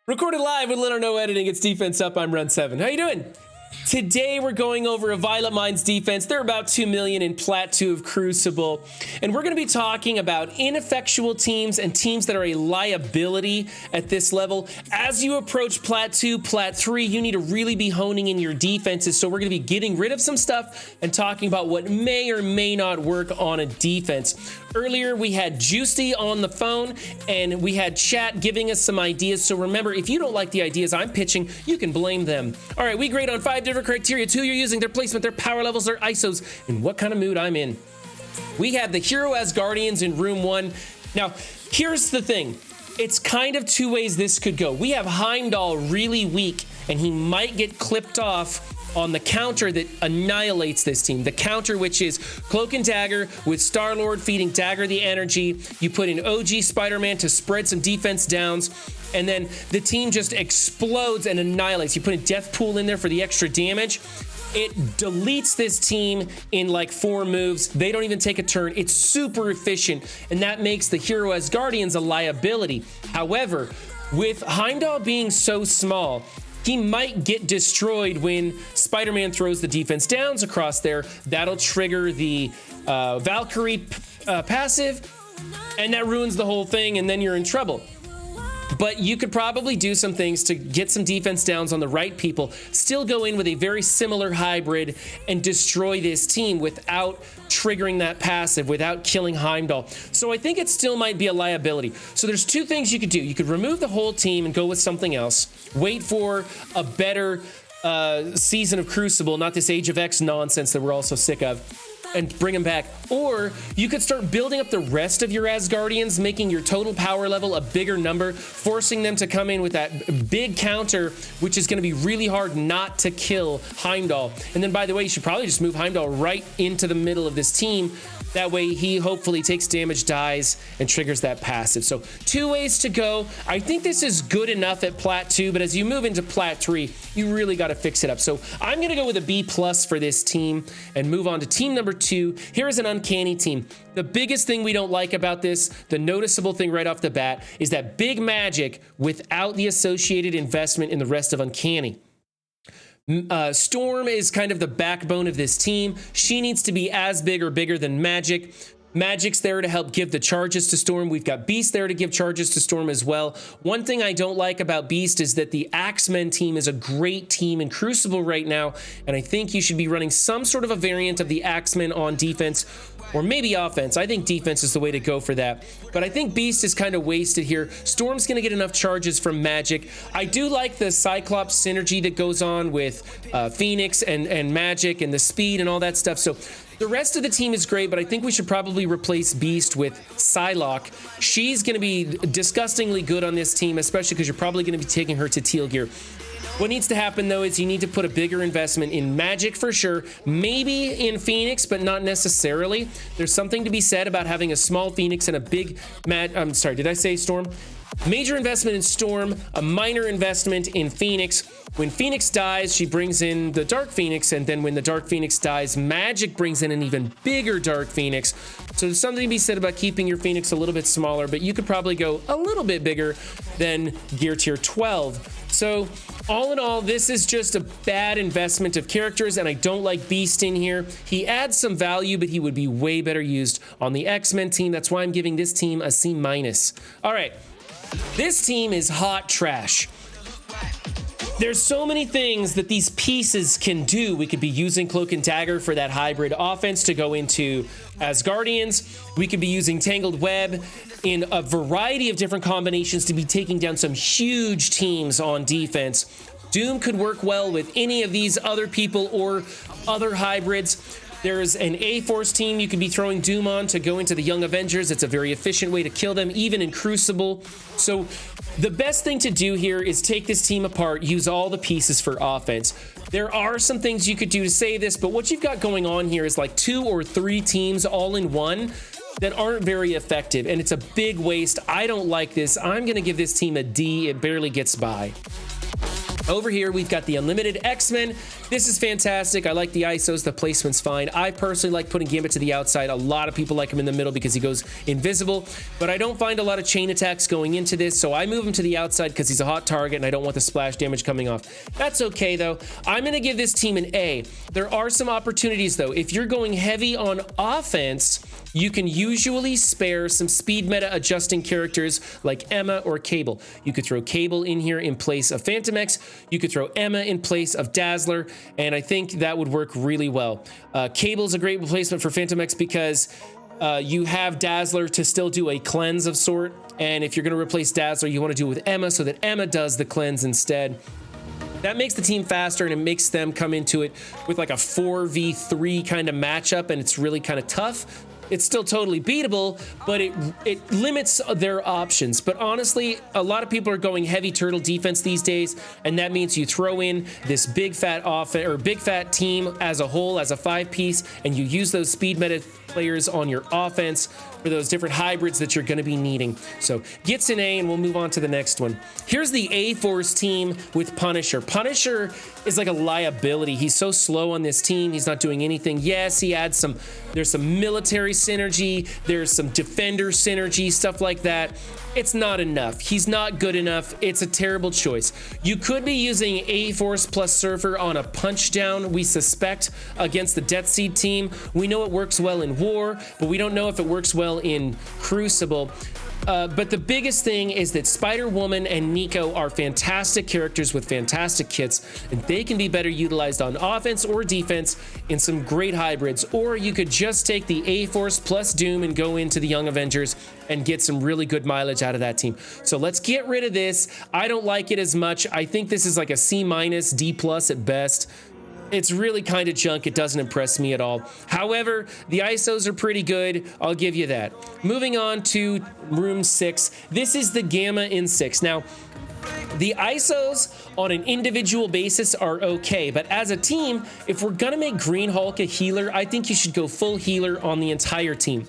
Recorded live with little or no editing. It's Defense Up. I'm Run 7. How you doing? Today we're going over AVioletMind's defense. They're about 2 million in Plat 2 of Crucible. And we're going to be talking about ineffectual teams and teams that are a liability at this level. As you approach Plat 2, Plat 3, you need to really be honing in your defenses. So we're going to be getting rid of some stuff and talking about what may or may not work on a defense. Earlier, we had Jgiusti on the phone, and we had chat giving us some ideas. So remember, if you don't like the ideas I'm pitching, you can blame them. All right, we grade on 5 different criteria: who you're using, their placement, their power levels, their ISOs, and what kind of mood I'm in. We have the Hero Asgardians in room 1. Now, here's the thing. It's kind of two ways this could go. We have Heimdall really weak, and he might get clipped off on the counter that annihilates this team. The counter, which is Cloak and Dagger with Star-Lord feeding Dagger the energy. You put in OG Spider-Man to spread some defense downs, and then the team just explodes and annihilates. You put a Death Pool in there for the extra damage. It deletes this team in like 4 moves. They don't even take a turn. It's super efficient, and that makes the Hero Asgardians a liability. However, with Heimdall being so small, he might get destroyed when Spider-Man throws the defense downs across there. That'll trigger the Valkyrie passive, and that ruins the whole thing, and then you're in trouble. But you could probably do some things to get some defense downs on the right people, still go in with a very similar hybrid and destroy this team without triggering that passive, without killing Heimdall. So I think it still might be a liability. So there's 2 things you could do. You could remove the whole team and go with something else. Wait for a better season of Crucible, not this Age of X nonsense that we're all so sick of, and bring them back. Or you could start building up the rest of your Asgardians, making your total power level a bigger number, forcing them to come in with that big counter, which is going to be really hard not to kill Heimdall. And then, by the way, you should probably just move Heimdall right into the middle of this team. That way he hopefully takes damage, dies, and triggers that passive. So 2 ways to go. I think this is good enough at Plat 2, but as you move into Plat 3, you really got to fix it up. So I'm going to go with a B+ for this team and move on to team number 2. Here is an uncanny team. The biggest thing we don't like about this, the noticeable thing right off the bat, is that big magic without the associated investment in the rest of uncanny. Storm is kind of the backbone of this team. She needs to be as big or bigger than Magic. Magic's there to help give the charges to Storm. We've got Beast there to give charges to Storm as well. One thing I don't like about Beast is that the Axemen team is a great team in Crucible right now, and I think you should be running some sort of a variant of the Axemen on defense, or maybe offense. I think defense is the way to go for that. But I think Beast is kind of wasted here. Storm's going to get enough charges from Magic. I do like the Cyclops synergy that goes on with Phoenix and Magic and the speed and all that stuff. So the rest of the team is great, but I think we should probably replace Beast with Psylocke. She's going to be disgustingly good on this team, especially because you're probably going to be taking her to Teal Gear. What needs to happen, though, is you need to put a bigger investment in Magic for sure, maybe in Phoenix, but not necessarily. There's something to be said about having a small Phoenix and a big I'm sorry, did I say Storm? Major investment in Storm, a minor investment in Phoenix. When Phoenix dies, she brings in the Dark Phoenix, and then when the Dark Phoenix dies, Magic brings in an even bigger Dark Phoenix. So there's something to be said about keeping your Phoenix a little bit smaller, but you could probably go a little bit bigger than Gear Tier 12. So all in all, this is just a bad investment of characters, and I don't like Beast in here. He adds some value, but he would be way better used on the X-Men team. That's why I'm giving this team a C-. All right, this team is hot trash. There's so many things that these pieces can do. We could be using Cloak and Dagger for that hybrid offense to go into Asgardians. We could be using Tangled Web in a variety of different combinations to be taking down some huge teams on defense. Doom could work well with any of these other people or other hybrids. There's an A-Force team you could be throwing Doom on to go into the Young Avengers. It's a very efficient way to kill them, even in Crucible. So the best thing to do here is take this team apart, use all the pieces for offense. There are some things you could do to save this, but what you've got going on here is like 2 or 3 teams all in one that aren't very effective, and it's a big waste. I don't like this. I'm going to give this team a D. It barely gets by. Over here, we've got the Unlimited X-Men. This is fantastic. I like the ISOs. The placement's fine. I personally like putting Gambit to the outside. A lot of people like him in the middle because he goes invisible, but I don't find a lot of chain attacks going into this, so I move him to the outside because he's a hot target and I don't want the splash damage coming off. That's okay, though. I'm going to give this team an A. There are some opportunities, though. If you're going heavy on offense, you can usually spare some speed meta adjusting characters like Emma or Cable. You could throw Cable in here in place of Phantom X. You could throw Emma in place of Dazzler, and I think that would work really well. Cable's a great replacement for Phantom X because you have Dazzler to still do a cleanse of sort, and if you're going to replace Dazzler, you want to do it with Emma so that Emma does the cleanse instead. That makes the team faster, and it makes them come into it with like a 4v3 kind of matchup, and it's really kind of tough. It's still totally beatable, but it limits their options. But honestly, a lot of people are going heavy turtle defense these days, and that means you throw in this big fat offense or big fat team as a whole, as a 5-piece, and you use those speed meta players on your offense for those different hybrids that you're going to be needing. So gets an A, and we'll move on to the next one. Here's the A-Force team with Punisher. Punisher is like a liability. He's so slow on this team. He's not doing anything. Yes, he adds there's some military synergy. There's some defender synergy, stuff like that. It's not enough. He's not good enough. It's a terrible choice. You could be using A-Force plus Surfer on a punch down, we suspect, against the Death Seed team. We know it works well in War, but we don't know if it works well in Crucible. But the biggest thing is that Spider-Woman and Nico are fantastic characters with fantastic kits, and they can be better utilized on offense or defense in some great hybrids. Or you could just take the A-Force plus Doom and go into the Young Avengers and get some really good mileage out of that team. So let's get rid of this. I don't like it as much. I think this is like a C-, D+ at best. It's really kind of junk. It doesn't impress me at all. However, the ISOs are pretty good. I'll give you that. Moving on to room 6. This is the Gamma in 6. Now, the ISOs on an individual basis are okay, but as a team, if we're gonna make Green Hulk a healer, I think you should go full healer on the entire team.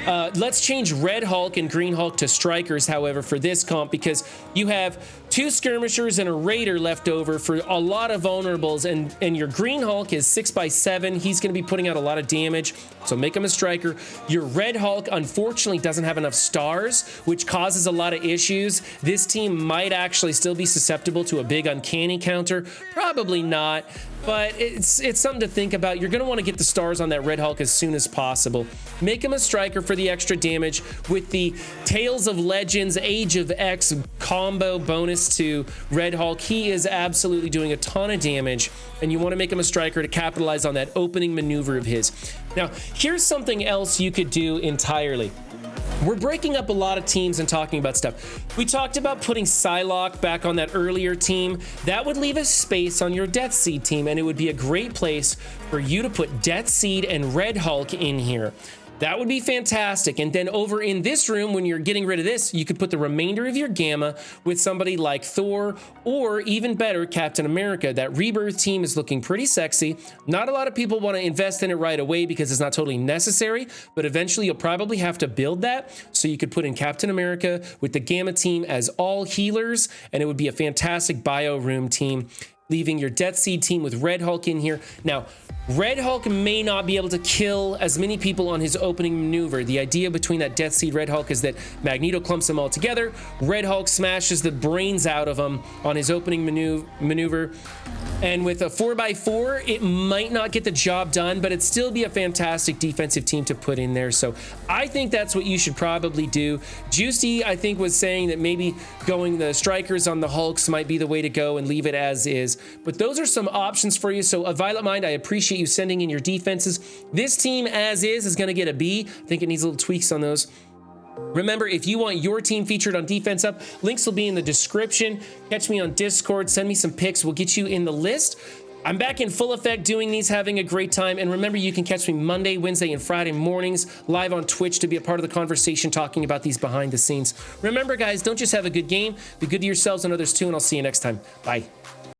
Let's change Red Hulk and Green Hulk to strikers, however, for this comp, because you have 2 skirmishers and a raider left over for a lot of vulnerables, and your Green Hulk is 6x7. He's going to be putting out a lot of damage, so make him a striker. Your Red Hulk, unfortunately, doesn't have enough stars, which causes a lot of issues. This team might actually still be susceptible to a big uncanny counter. Probably not, but it's something to think about. You're going to want to get the stars on that Red Hulk as soon as possible. Make him a striker for the extra damage with the Tales of Legends Age of X combo bonus to Red Hulk. He is absolutely doing a ton of damage, and you want to make him a striker to capitalize on that opening maneuver of his. Now, here's something else you could do entirely. We're breaking up a lot of teams and talking about stuff. We talked about putting Psylocke back on that earlier team. That would leave a space on your Death Seed team, and it would be a great place for you to put Death Seed and Red Hulk in here. That would be fantastic. And then over in this room, when you're getting rid of this, you could put the remainder of your Gamma with somebody like Thor, or even better, Captain America. That Rebirth team is looking pretty sexy. Not a lot of people want to invest in it right away because it's not totally necessary, but eventually you'll probably have to build that. So you could put in Captain America with the Gamma team as all healers, and it would be a fantastic bio room team, leaving your Death Seed team with Red Hulk in here. Now, Red Hulk may not be able to kill as many people on his opening maneuver. The idea between that Death Seed Red Hulk is that Magneto clumps them all together. Red Hulk smashes the brains out of him on his opening maneuver. And with a 4x4, it might not get the job done, but it'd still be a fantastic defensive team to put in there. So I think that's what you should probably do. Jgiusti, I think, was saying that maybe going the strikers on the Hulks might be the way to go and leave it as is. But those are some options for you. So AVioletMind, I appreciate you sending in your defenses. This team as is going to get a B. I think it needs little tweaks on those. Remember, if you want your team featured on Defense Up, links will be in the description. Catch me on Discord, send me some pics, we'll get you in the list. I'm back in full effect doing these, having a great time. And remember, you can catch me Monday, Wednesday, and Friday mornings live on Twitch to be a part of the conversation, talking about these behind the scenes. Remember, guys, don't just have a good game, be good to yourselves and others too, and I'll see you next time. Bye.